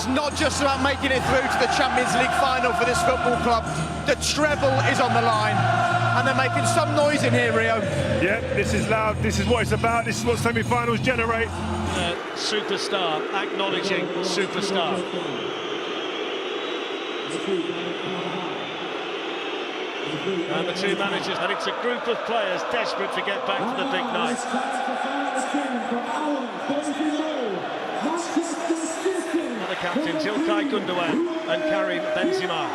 is not just about making it through to the Champions League final for this football club. The treble is on the line, and they're making some noise in here, Rio. Yeah, this is loud, this is what it's about, this is what semi-finals generate. Superstar, acknowledging superstar. And the two managers, and it's a group of players desperate to get back to the big night. The captains İlkay Gundogan and Karim Benzema.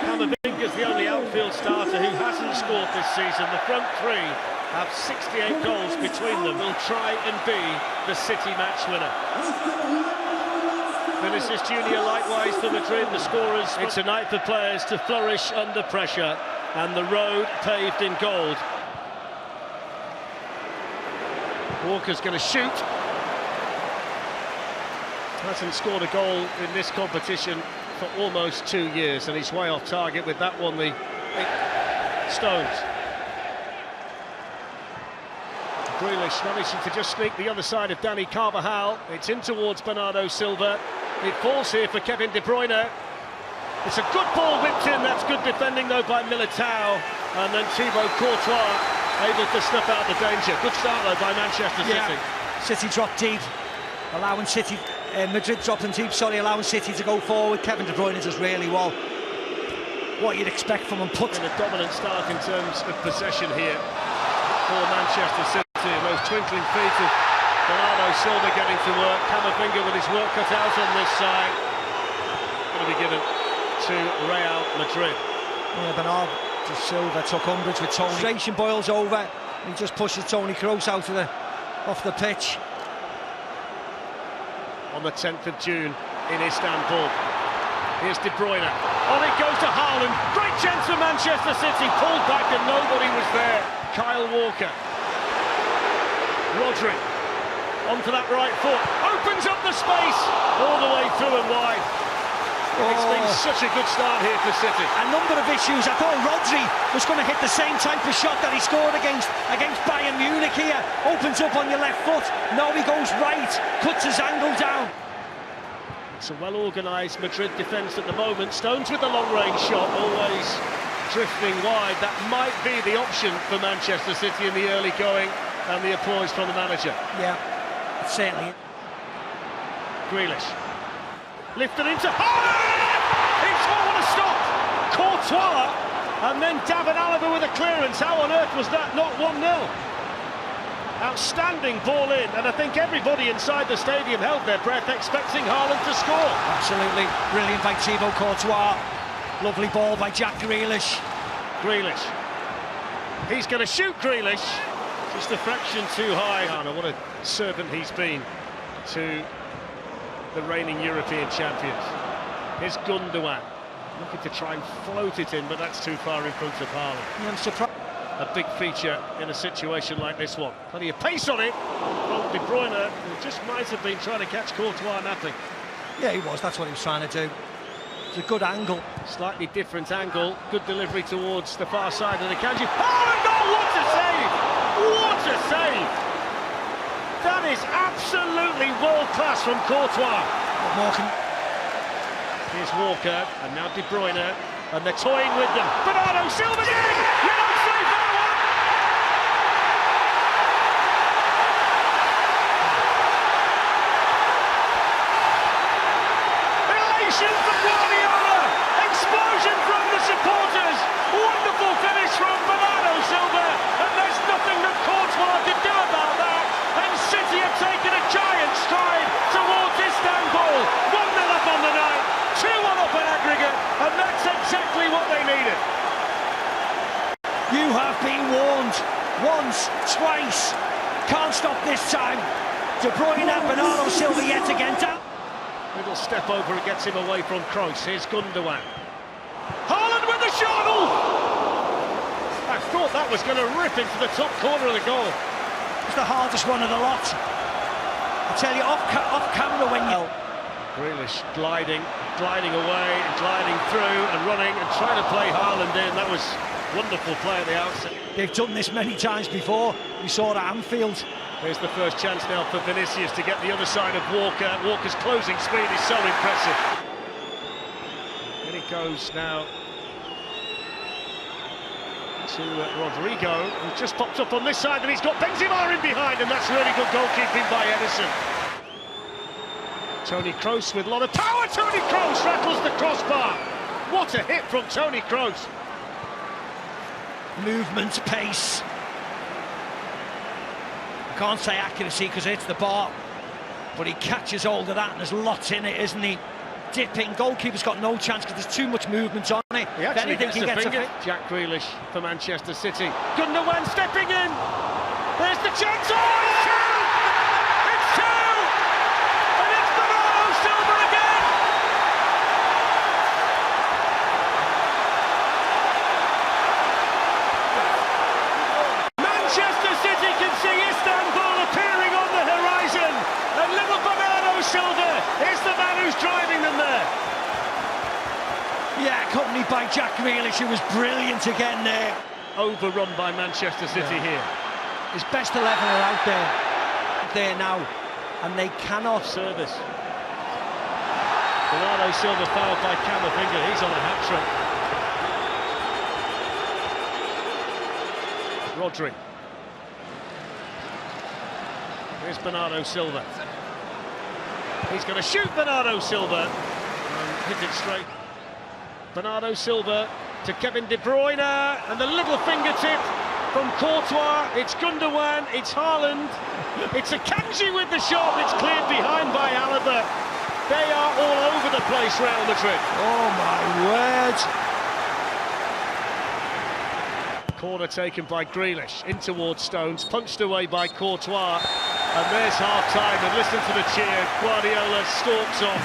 Camavinga's the only outfield starter who hasn't scored this season. The front three have 68 goals between them. Will try and be the City match winner. Vinicius Junior likewise for Madrid, the scorers. It's a night for players to flourish under pressure, and the road paved in gold. Walker's going to shoot. Hasn't scored a goal in this competition for almost 2 years, and he's way off target with that one. The Stones. Grealish managing to just sneak the other side of Dani Carvajal. It's in towards Bernardo Silva. It falls here for Kevin De Bruyne. It's a good ball whipped in. That's good defending though by Militao, and then Thibaut Courtois able to snuff out the danger. Good start though by Manchester City. City dropped deep, allowing City. Madrid dropping deep, allowing City to go forward. Kevin De Bruyne does really well. What you'd expect from him. Put in a dominant start in terms of possession here for Manchester City. Those twinkling feet of Bernardo Silva getting to work. Camavinga with his work cut out on this side. Going to be given to Real Madrid. Yeah, Bernardo Silva took umbrage with Tony. Frustration boils over. He just pushes Tony Kroos out of off the pitch. On the 10th of June in Istanbul. Here's De Bruyne. On it goes to Haaland. Great chance for Manchester City. Pulled back and nobody was there. Kyle Walker. Rodri. Onto that right foot. Opens up the space. All the way through and wide. It's been such a good start here for City. A number of issues. I thought Rodri was going to hit the same type of shot that he scored against Bayern Munich here. Opens up on your left foot. Now he goes right. Cuts his angle down. It's a well-organised Madrid defence at the moment. Stones with the long-range shot, always drifting wide. That might be the option for Manchester City in the early going, and the applause from the manager. Yeah, certainly. Grealish. Lifted into... It's all a stop! Courtois, and then David Alaba with a clearance. How on earth was that not 1-0? Outstanding ball in, and I think everybody inside the stadium held their breath expecting Haaland to score. Absolutely. Brilliant by Thibaut Courtois. Lovely ball by Jack Grealish. Grealish. He's going to shoot Grealish. Just a fraction too high. Oh, what a servant he's been to the reigning European champions. Here's Gundogan. Looking to try and float it in, but that's too far in front of Haaland. I'm surprised. A big feature in a situation like this one. Plenty of pace on it. Well, De Bruyne, who just might have been trying to catch Courtois napping. Yeah, he was. That's what he was trying to do. It's a good angle. Slightly different angle. Good delivery towards the far side of the Kanji. Oh, no! What a save! What a save! That is absolutely world-class from Courtois. Here's Walker, and now De Bruyne, and they're toying with them. Bernardo Silva! You don't save that one! Elation from Guardiola! Explosion from the supporters! Wonderful finish from Bernardo Silva, and there's nothing that Courtois could do about that. And City have taken a giant stride towards Istanbul. 1-0 up on the night, 2-1 up at Aggregate, and that's exactly what they needed. You have been warned. Once, twice. Can't stop this time. De Bruyne, Bernardo Silva yet again down. Little step over and gets him away from Kroos. Here's Gundogan. Haaland with the shot! I thought that was going to rip into the top corner of the goal. It's the hardest one of the lot. I tell you, off camera when you... Grealish gliding away and gliding through and running and trying to play Haaland in. That was wonderful play at the outset. They've done this many times before. We saw it at Anfield. There's the first chance now for Vinicius to get the other side of Walker. Walker's closing speed is so impressive. And he goes now to Rodrigo, who just popped up on this side, and he's got Benzema in behind, and that's really good goalkeeping by Edison. Toni Kroos with a lot of power. Toni Kroos rattles the crossbar. What a hit from Toni Kroos. Movement, pace. I can't say accuracy because it's the bar, but he catches hold of that, and there's lots in it, isn't he? Dipping, goalkeeper's got no chance because there's too much movement on it. He actually gets a finger. Jack Grealish for Manchester City. Gundogan stepping in. There's the chance. Oh, it's two! It's two! And it's Bernardo Silva again! Manchester City can see Istanbul appearing on the horizon, and little Bernardo Silva is the man who's driving them there. Yeah, accompanied by Jack Grealish, who was brilliant again there. Overrun by Manchester City here. His best 11 are out there now, and they cannot service. Bernardo Silva fouled by Camavinga. He's on a hat-trick. Rodri. Here's Bernardo Silva. He's going to shoot Bernardo Silva and hit it straight. Bernardo Silva to Kevin De Bruyne, and the little fingertip from Courtois. It's Gundogan, it's Haaland, it's Akanji with the shot. It's cleared behind by Alaba. They are all over the place, Real Madrid. Oh my word! Corner taken by Grealish, in towards Stones, punched away by Courtois, and there's half-time, and listen to the cheer. Guardiola stalks off,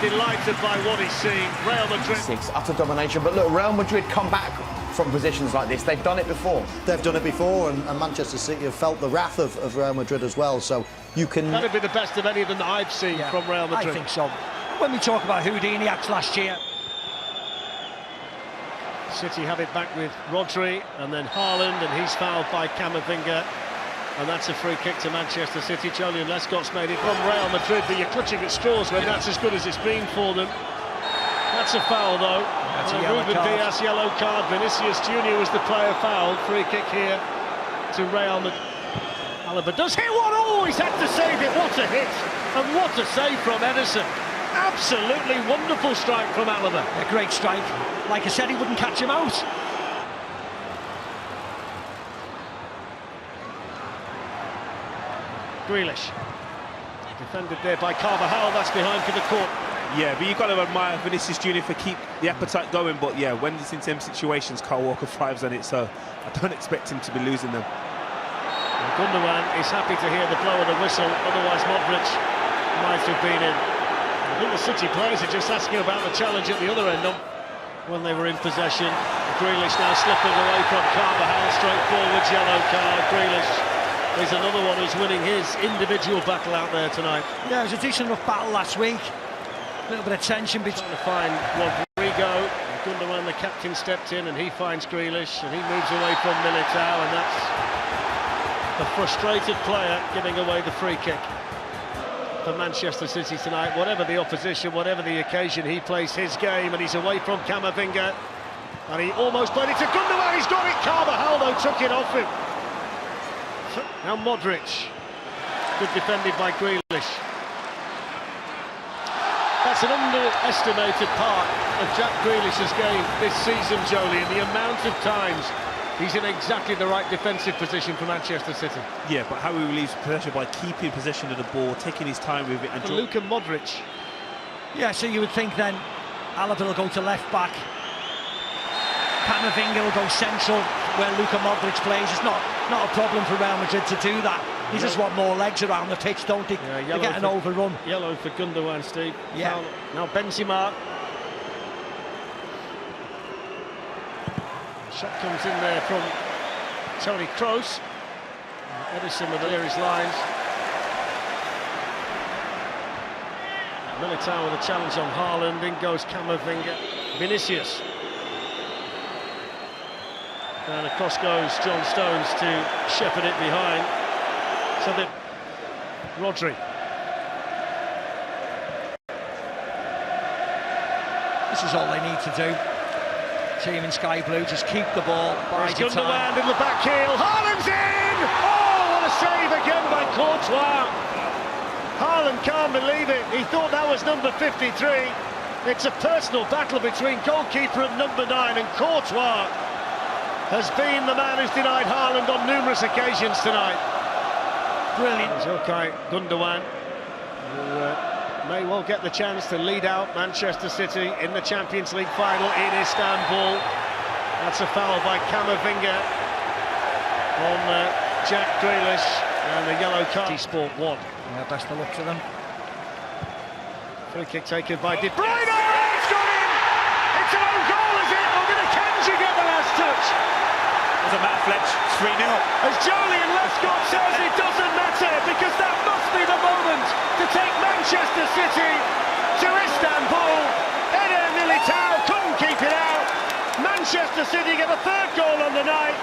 delighted by what he's seeing. Real Madrid. Utter domination, but look, Real Madrid come back from positions like this. They've done it before. They've done it before, and Manchester City have felt the wrath of Real Madrid as well, so you can... That'd be the best of any of them that I've seen from Real Madrid. I think so. When we talk about Houdiniacs last year. City have it back with Rodri, and then Haaland, and he's fouled by Camavinga. And that's a free kick to Manchester City. Julian Lescott's made it from Real Madrid, but you're clutching at straws when that's as good as it's been for them. That's a foul, though. That's a yellow Ruben card. Dias, yellow card. Vinicius Junior was the player fouled. Free kick here to Real Madrid. Alaba does hit one. Oh, he's had to save it. What a hit. And what a save from Edison. Absolutely wonderful strike from Alaba. A great strike. Like I said, he wouldn't catch him out. Grealish. Defended there by Carvajal. That's behind for the court. Yeah, but you've got to admire Vinicius Junior for keep the appetite going, but yeah, when it's in some situations, Kyle Walker thrives on it, so I don't expect him to be losing them. And Gundogan is happy to hear the blow of the whistle, otherwise Modric might have been in. I think the City players are just asking about the challenge at the other end when they were in possession. Grealish now slipping away from Carvajal, straightforward yellow card. Grealish is another one who's winning his individual battle out there tonight. Yeah, it was a decent enough battle last week. A little bit of tension between... Trying to find Rodrigo. Gundogan, the captain, stepped in and he finds Grealish and he moves away from Militao, and that's a frustrated player giving away the free kick for Manchester City tonight. Whatever the opposition, whatever the occasion, he plays his game, and he's away from Camavinga, and he almost played it to Gundogan. He's got it. Carvajal though took it off him. Now Modric, good defended by Grealish. That's an underestimated part of Jack Grealish's game this season, Jolie, and the amount of times he's in exactly the right defensive position for Manchester City. Yeah, but how he relieves pressure by keeping possession of the ball, taking his time with it, and Luka Modric. Yeah, so you would think then Alaba will go to left back, Camavinga will go central where Luka Modric plays. It's not a problem for Real Madrid to do that. They just want more legs around the pitch, don't they? Yeah, they get an overrun. Yellow for Gundogan, Steve. Yeah. Now Benzema. Shot comes in there from Toni Kroos. Edison with the nearest lines. Militao with a challenge on Haaland. In goes Camavinga. Vinicius. And across goes John Stones to shepherd it behind. So that Rodri. This is all they need to do. Team in sky blue, just keep the ball, bide your time. Gundogan in the back heel, Haaland's in! Oh, what a save again by Courtois! Haaland can't believe it, he thought that was number 53. It's a personal battle between goalkeeper and number 9, and Courtois has been the man who's denied Haaland on numerous occasions tonight. Brilliant. Okay, Gundogan, who may well get the chance to lead out Manchester City in the Champions League final in Istanbul. That's a foul by Camavinga on Jack Grealish, and the yellow card. Sport 1. Yeah, best of luck to them. Free kick taken by De Bruyne! It's gone in! It's an own goal, is it? Or did Akanji get the last touch? There's a Matt Fletch, 3-0. As Julian Lescott says, it doesn't matter, because that must be the moment to take Manchester City to Istanbul. Eder Militao couldn't keep it out. Manchester City get a third goal on the night.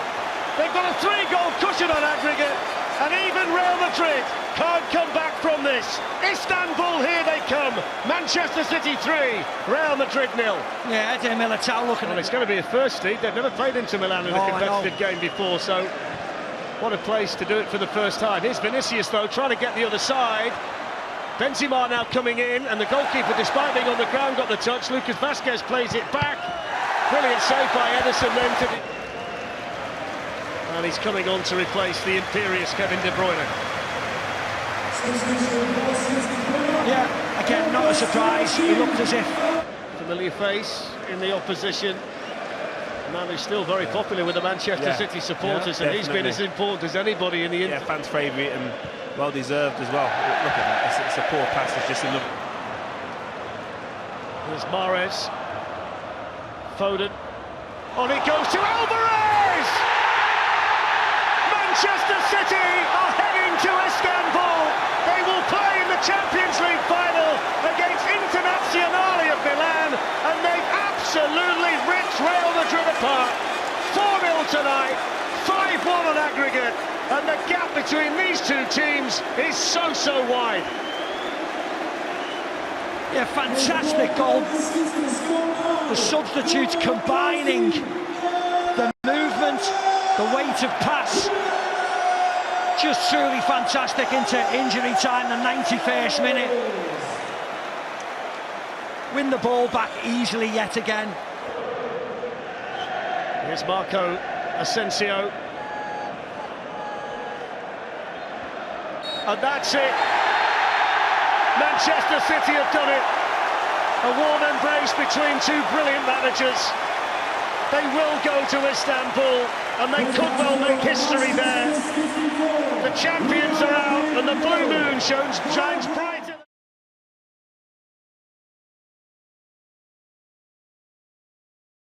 They've got a 3-goal cushion on Aggregate, and even Real Madrid can't come back from this. Istanbul, here they come. Manchester City 3, Real Madrid 0. Yeah, Eder Militao looking Well, at it's going to be a first, Steve. They've never played Inter Milan in a competitive game before, so what a place to do it for the first time. Here's Vinicius, though, trying to get the other side. Benzema now coming in, and the goalkeeper, despite being on the ground, got the touch. Lucas Vazquez plays it back. Brilliant save by Ederson then to the... And he's coming on to replace the imperious Kevin De Bruyne. Yeah, again, not a surprise. He looked as if... Familiar face in the opposition. A man who's still very popular with the Manchester City supporters, and he's been as important as anybody in the... Yeah, fans' favourite and well-deserved as well. Look at that, it's a poor pass, it's just enough. There's Mahrez. Foden. On it goes to Alvarez! Manchester City are heading to Istanbul. They will play in the Champions League final against Internazionale of Milan, and they've absolutely ripped Real Madrid apart. 4-0 tonight, 5-1 on Aggregate, and the gap between these two teams is so wide. Yeah, fantastic goal. The substitutes combining the movement, the weight of pass. Just truly fantastic into injury time, the 91st minute. Win the ball back easily yet again. Here's Marco Asensio. And that's it. Manchester City have done it. A warm embrace between two brilliant managers. They will go to Istanbul, and they could well make history there. The champions are out, and the blue moon shines bright.